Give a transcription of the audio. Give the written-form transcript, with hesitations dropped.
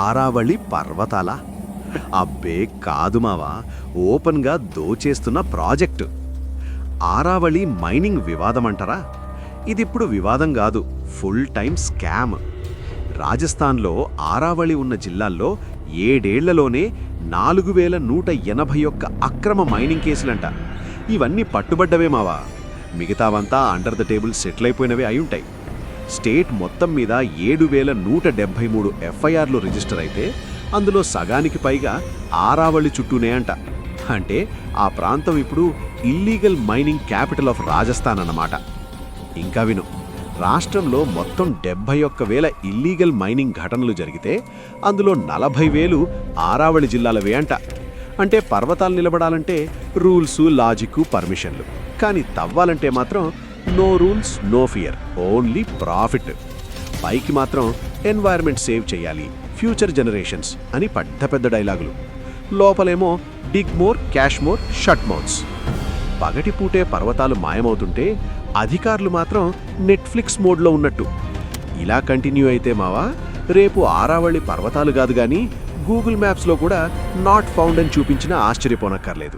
ఆరావళి పర్వతాల అబ్బే కాదు మావా, ఓపెన్గా దోచేస్తున్న ప్రాజెక్టు. ఆరావళి మైనింగ్ వివాదమంటారా? ఇదిప్పుడు వివాదం కాదు, ఫుల్ టైం స్కామ్. రాజస్థాన్లో ఆరావళి ఉన్న జిల్లాల్లో 7 ఏళ్లలోనే 4181 అక్రమ మైనింగ్ కేసులంట. ఇవన్నీ పట్టుబడ్డవే మావా, మిగతావంతా అండర్ ద టేబుల్ సెటిల్ అయిపోయినవే అయ్యుంటాయి. స్టేట్ మొత్తం మీద 7173 ఎఫ్ఐఆర్లు రిజిస్టర్ అయితే అందులో సగానికి పైగా ఆరావళి చుట్టూనే అంట. అంటే ఆ ప్రాంతం ఇప్పుడు illegal mining capital of Rajasthan అన్నమాట. ఇంకా విను, రాష్ట్రంలో మొత్తం 71,000 ఇల్లీగల్ మైనింగ్ ఘటనలు జరిగితే అందులో 40,000 ఆరావళి జిల్లాలవే అంట. అంటే పర్వతాలు నిలబడాలంటే రూల్సు, లాజిక్కు, పర్మిషన్లు, కానీ తవ్వాలంటే మాత్రం no rules no fear, only profit. పైకి మాత్రం ఎన్వైర్న్మెంట్ సేవ్ చేయాలి, ఫ్యూచర్ జనరేషన్స్ అని పెద్ద పెద్ద డైలాగులు. లోపలేమో dig more, cash more, shut mouths. పగటిపూటే పర్వతాలు మాయమవుతుంటే అధికారులు మాత్రం నెట్ఫ్లిక్స్ మోడ్లో ఉన్నట్టు. ఇలా కంటిన్యూ అయితే మావా, రేపు ఆరావళి పర్వతాలు కాదు గాని గూగుల్ మ్యాప్స్లో కూడా నాట్ ఫౌండ్ అని చూపించినా ఆశ్చర్యపోనక్కర్లేదు.